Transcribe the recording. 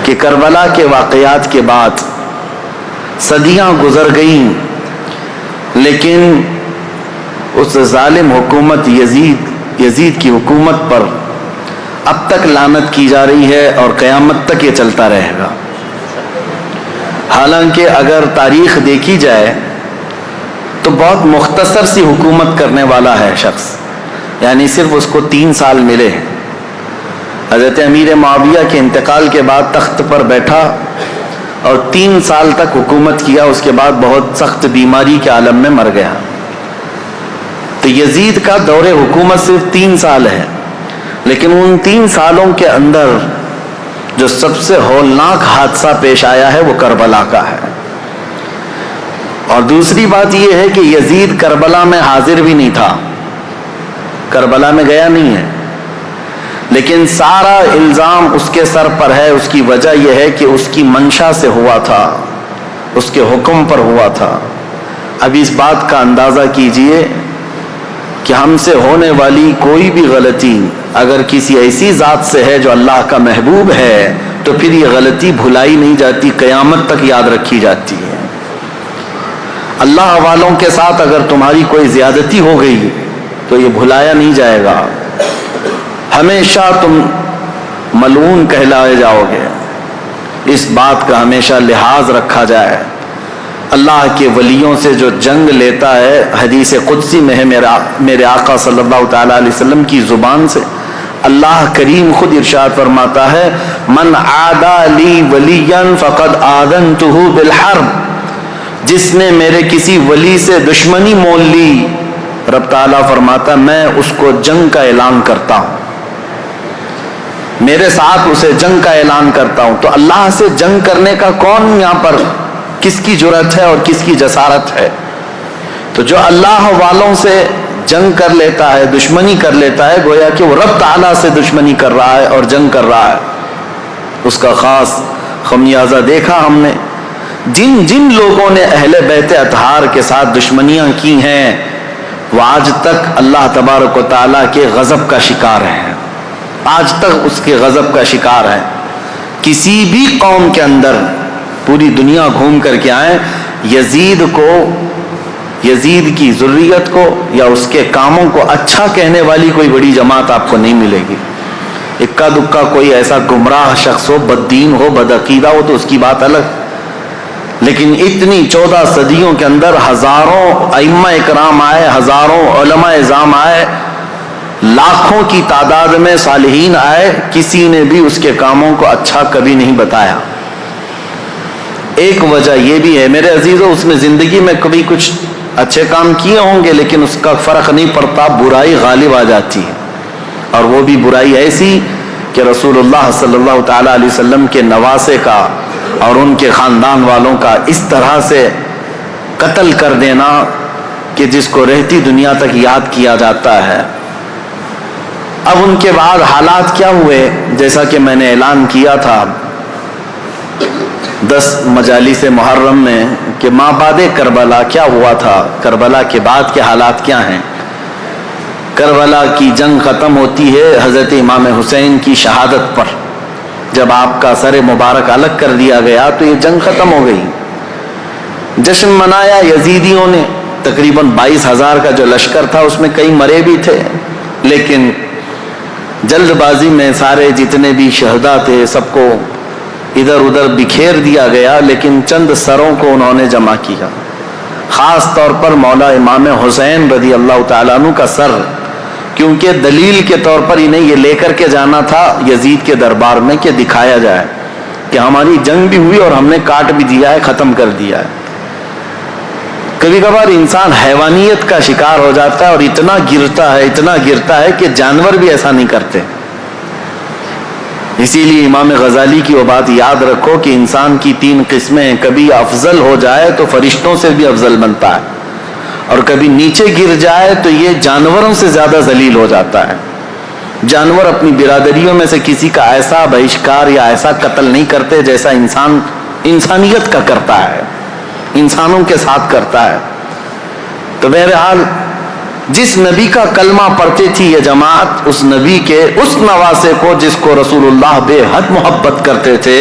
کہ کربلا کے واقعات کے بعد صدیاں گزر گئیں، لیکن اس ظالم حکومت یزید کی حکومت پر اب تک لعنت کی جا رہی ہے اور قیامت تک یہ چلتا رہے گا۔ حالانکہ اگر تاریخ دیکھی جائے تو بہت مختصر سی حکومت کرنے والا ہے شخص، یعنی صرف اس کو 3 سال ملے۔ حضرت امیر معاویہ کے انتقال کے بعد تخت پر بیٹھا اور 3 سال تک حکومت کیا، اس کے بعد بہت سخت بیماری کے عالم میں مر گیا۔ تو یزید کا دور حکومت صرف 3 سال ہے، لیکن ان 3 سالوں کے اندر جو سب سے ہولناک حادثہ پیش آیا ہے وہ کربلا کا ہے۔ اور دوسری بات یہ ہے کہ یزید کربلا میں حاضر بھی نہیں تھا، کربلا میں گیا نہیں ہے، لیکن سارا الزام اس کے سر پر ہے۔ اس کی وجہ یہ ہے کہ اس کی منشا سے ہوا تھا، اس کے حکم پر ہوا تھا۔ اب اس بات کا اندازہ کیجئے کہ ہم سے ہونے والی کوئی بھی غلطی اگر کسی ایسی ذات سے ہے جو اللہ کا محبوب ہے تو پھر یہ غلطی بھلائی نہیں جاتی، قیامت تک یاد رکھی جاتی ہے۔ اللہ والوں کے ساتھ اگر تمہاری کوئی زیادتی ہو گئی تو یہ بھلایا نہیں جائے گا، ہمیشہ تم ملعون کہلائے جاؤ گے۔ اس بات کا ہمیشہ لحاظ رکھا جائے۔ اللہ کے ولیوں سے جو جنگ لیتا ہے، حدیث قدسی میں ہے میرے آقا صلی اللہ تعالیٰ علیہ وسلم کی زبان سے، اللہ کریم خود ارشاد فرماتا ہے، من عادى لی ولیا فقد آذنتہ بالحرب، جس نے میرے کسی ولی سے دشمنی مول لی، رب تعالیٰ فرماتا میں اس کو جنگ کا اعلان کرتا ہوں، میرے ساتھ اسے جنگ کا اعلان کرتا ہوں۔ تو اللہ سے جنگ کرنے کا کون یہاں پر کس کی جرأت ہے اور کس کی جسارت ہے؟ تو جو اللہ والوں سے جنگ کر لیتا ہے، دشمنی کر لیتا ہے، گویا کہ وہ رب تعالیٰ سے دشمنی کر رہا ہے اور جنگ کر رہا ہے۔ اس کا خاص خمیازہ دیکھا ہم نے۔ جن لوگوں نے اہل بیت اطہار کے ساتھ دشمنیاں کی ہیں وہ آج تک اللہ تبارک و تعالیٰ کے غضب کا شکار ہیں، آج تک اس کے غضب کا شکار ہے۔ کسی بھی قوم کے اندر پوری دنیا گھوم کر کے آئیں، یزید کی ذریت کو یا اس کے کاموں کو اچھا کہنے والی کوئی بڑی جماعت آپ کو نہیں ملے گی۔ اکا دکا کوئی ایسا گمراہ شخص ہو، بددین ہو، بدعقیدہ ہو تو اس کی بات الگ، لیکن اتنی 14 صدیوں کے اندر ہزاروں ائمہ اکرام آئے، ہزاروں علماء اعظام آئے، لاکھوں کی تعداد میں صالحین آئے، کسی نے بھی اس کے کاموں کو اچھا کبھی نہیں بتایا۔ ایک وجہ یہ بھی ہے میرے عزیزو، اس نے زندگی میں کبھی کچھ اچھے کام کیے ہوں گے لیکن اس کا فرق نہیں پڑتا، برائی غالب آ جاتی ہے، اور وہ بھی برائی ایسی کہ رسول اللہ صلی اللہ تعالیٰ علیہ وسلم کے نواسے کا اور ان کے خاندان والوں کا اس طرح سے قتل کر دینا کہ جس کو رہتی دنیا تک یاد کیا جاتا ہے۔ اب ان کے بعد حالات کیا ہوئے، جیسا کہ میں نے اعلان کیا تھا 10 مجالس محرم میں کہ ما بعد کربلا کیا ہوا تھا، کربلا کے بعد کے حالات کیا ہیں۔ کربلا کی جنگ ختم ہوتی ہے حضرت امام حسین کی شہادت پر، جب آپ کا سر مبارک الگ کر دیا گیا تو یہ جنگ ختم ہو گئی۔ جشن منایا یزیدیوں نے، تقریباً 22,000 کا جو لشکر تھا اس میں کئی مرے بھی تھے، لیکن جلد بازی میں سارے جتنے بھی شہداء تھے سب کو ادھر ادھر بکھیر دیا گیا، لیکن چند سروں کو انہوں نے جمع کیا، خاص طور پر مولا امام حسین رضی اللہ تعالیٰ عنہ کا سر، کیونکہ دلیل کے طور پر انہیں یہ لے کر کے جانا تھا یزید کے دربار میں کہ دکھایا جائے کہ ہماری جنگ بھی ہوئی اور ہم نے کاٹ بھی دیا ہے، ختم کر دیا ہے۔ کبھی کبھار انسان حیوانیت کا شکار ہو جاتا ہے اور اتنا گرتا ہے کہ جانور بھی ایسا نہیں کرتے۔ اسی لیے امام غزالی کی وہ بات یاد رکھو کہ انسان کی 3 قسمیں، کبھی افضل ہو جائے تو فرشتوں سے بھی افضل بنتا ہے، اور کبھی نیچے گر جائے تو یہ جانوروں سے زیادہ ذلیل ہو جاتا ہے۔ جانور اپنی برادریوں میں سے کسی کا ایسا بہشکار یا ایسا قتل نہیں کرتے جیسا انسان انسانیت کا کرتا ہے، انسانوں کے ساتھ کرتا ہے۔ تو بہرحال جس نبی کا کلمہ پڑھتی تھی یہ جماعت، اس نبی کے اس نواسے کو جس کو رسول اللہ بے حد محبت کرتے تھے،